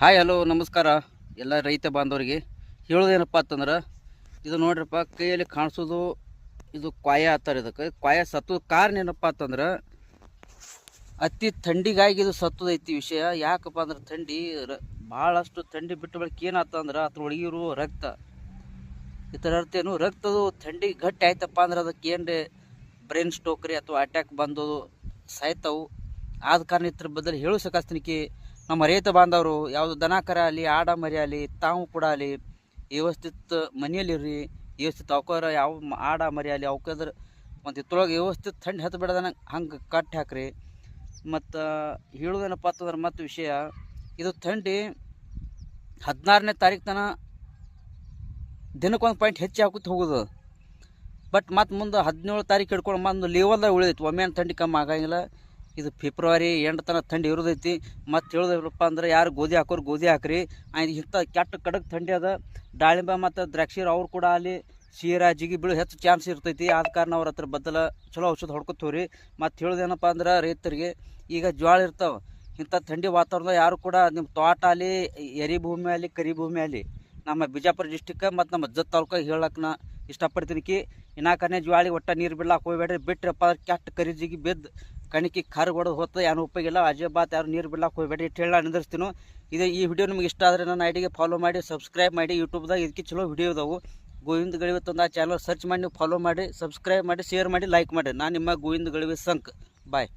Hi hello ನಮಸ್ಕಾರ ಎಲ್ಲ ರೈತ ಬಾಂಧವರಿಗೆ ಹೇಳೋದೇನಪ್ಪ ಅಂತಂದ್ರೆ ಇದು ನೋಡ್ರಪ್ಪ ಕೈಯಲ್ಲಿ ಕಾಣಿಸೋದು ಇದು ಕ್ವಾಯ ಅಂತಾರೆ. ಇದಕ್ಕೆ ಕ್ವಾಯ ಸತ್ತು ಕಾರಣ ಏನಪ್ಪ ಅಂತಂದ್ರೆ ಅತಿ ಥಂಡಿಗಾಗಿ ಇದು ಸತ್ತದೈತಿ ವಿಷಯ. ಯಾಕಪ್ಪ ಅಂದ್ರೆ ಥಂಡಿ ಭಾಳಷ್ಟು ಥಂಡಿ ಬಿಟ್ಟ ಬಳಿಕ ಏನಾಗ್ತಂದ್ರೆ ಅದ್ರೊಳಗಿರೋ ರಕ್ತ ಇದರ ಅರ್ಥ ಏನು, ರಕ್ತದು ಥಂಡಿ ಗಟ್ಟಿ ಆಯ್ತಪ್ಪ ಅಂದ್ರೆ ಅದಕ್ಕೆ ಏನು ಬ್ರೈನ್ ಸ್ಟ್ರೋಕ್ ರೀ ಅಥವಾ ಅಟ್ಯಾಕ್ ಬಂದದು ಸಾಯ್ತಾವು. ಆದ ಕಾರಣ ಇದ್ರ ಬದಲು ಹೇಳು ಸಕಾಸ್ತಿನಿಕೆ ನಮ್ಮ ರೈತ ಬಾಂಧವರು ಯಾವುದು ದನ ಕರ ಆಗಲಿ ಆಡ ಮರಿ ಆಗಲಿ ತಾವು ಕೂಡ ಆಗಲಿ ವ್ಯವಸ್ಥಿತ ಮನೆಯಲ್ಲಿರ್ರಿ. ವ್ಯವಸ್ಥಿತ ಅವಕಾರ ಯಾವ ಆಡ ಮರಿ ಆಗಲಿ ಅವಕ್ಕದ್ರ ಮತ್ತು ಇತ್ತೊಳಗೆ ವ್ಯವಸ್ಥಿತ ಥಂಡಿ ಹತ್ತು ಬಿಡೋದನ್ನ ಹಂಗೆ ಕಟ್ಟಿ ಹಾಕ್ರಿ. ಮತ್ತು ಹೇಳೋದೇನಪ್ಪ ಅಂತಂದ್ರೆ ಮತ್ತು ವಿಷಯ ಇದು ಥಂಡಿ 16ನೇ ತಾರೀಕು ತನಕ ದಿನಕ್ಕೊಂದು ಪಾಯಿಂಟ್ ಹೆಚ್ಚು ಹಾಕುತ್ತ ಹೋಗೋದು. ಬಟ್ ಮತ್ತು ಮುಂದೆ 17 ತಾರೀಕು ಹಿಡ್ಕೊಂಡು ಬಂದು ಲೆವೆಲ್ದಾಗ ಉಳಿದೈತಿ. ಒಮ್ಮೆ ಥಂಡಿ ಕಮ್ಮಿ ಆಗಂಗಿಲ್ಲ. ಇದು ಫೆಬ್ರವರಿ ಎಂಟು ತನಕ ಥಂಡಿ ಇರೋದೈತಿ. ಮತ್ತು ಹೇಳೋದಪ್ಪ ಅಂದ್ರೆ ಯಾರು ಗೋಧಿ ಹಾಕೋರು ಗೋಧಿ ಹಾಕ್ರಿ. ಇಂಥ ಕೆಟ್ಟ ಕಡಕ್ ಥಂಡಿ ಅದ. ದಾಳಿಂಬೆ ಮತ್ತು ದ್ರಾಕ್ಷಿ ಅವ್ರು ಕೂಡ ಅಲ್ಲಿ ಸೀರಾ ಜಿಗಿ ಬೀಳೋ ಹೆಚ್ಚು ಚಾನ್ಸ್ ಇರ್ತೈತಿ. ಆದ ಕಾರಣ ಅವ್ರ ಹತ್ರ ಬದಲ ಚಲೋ ಔಷಧ ಹೊಡ್ಕೊತವ್ರಿ. ಮತ್ತು ಹೇಳೋದೇನಪ್ಪ ಅಂದ್ರೆ ರೈತರಿಗೆ ಈಗ ಜ್ವಾಳ ಇರ್ತಾವೆ. ಇಂಥ ಥಂಡಿ ವಾತಾವರಣದಾಗ ಯಾರು ಕೂಡ ನಿಮ್ಮ ತೋಟ ಅಲ್ಲಿ ಎರಿ ಭೂಮಿ ಅಲ್ಲಿ ಕರಿ ಭೂಮಿ ಅಲ್ಲಿ ನಮ್ಮ ಬಿಜಾಪುರ ಡಿಸ್ಟಿಕ್ ಮತ್ತು ನಮ್ಮ ಜತ್ ತಾಲೂಕಾಗ ಹೇಳಕ್ಕೆ ನಾ ಇಷ್ಟಪಡ್ತೀನಿ. ಇನ್ನಾಕನೇ ಜ್ವಾಳಿ ಒಟ್ಟ ನೀರು ಬಿಡ್ಲಾಕ ಹೋಗ್ಬೇಡ್ರಿ. ಬಿಟ್ರಪ್ಪ ಕೆಟ್ಟ ಕರಿ ಜಿಗಿ ಬಿದ್ದು ಕಣಿಕೆ ಕರ್ಗೆ ಹೊಡೆದು ಹೋಗ್ತದೆ. ಏನು ಉಪಯೋಗ ಇಲ್ಲ. ಅಜೆ ಬಾತ್ ಯಾರು ನೀರು ಬಿಡ್ಲಾಕ ಹೋಗ್ಬೇಡ್ರಿ ಇಟ್ಟು ಹೇಳಿ ನಿಂದಿರ್ತೀನಿ. ಇದು ಈ ವಿಡಿಯೋ ನಿಮ್ಗೆ ಇಷ್ಟ ಆದರೆ ನನ್ನ ಐಡಿಗೆ ಫಾಲೋ ಮಾಡಿ ಸಬ್ಸ್ಕ್ರೈಬ್ ಮಾಡಿ. ಯೂಟ್ಯೂಬ್ದಾಗ ಇದಕ್ಕೆ ಚಲೋ ವಿಡಿಯೋ ಇದಾವೆ. ಗೋವಿಂದ ಗಳಿವತ್ತೊಂದು ಆ ಚಾನಲ್ ಸರ್ಚ್ ಮಾಡಿ ನೀವು ಫಾಲೋ ಮಾಡಿ, ಸಬ್ಸ್ಕ್ರೈಬ್ ಮಾಡಿ, ಶೇರ್ ಮಾಡಿ, ಲೈಕ್ ಮಾಡಿ. ನಾನು ನಿಮ್ಮ ಗೋವಿಂದ ಗಳಿವಿ ಸಂಕ್. ಬಾಯ್.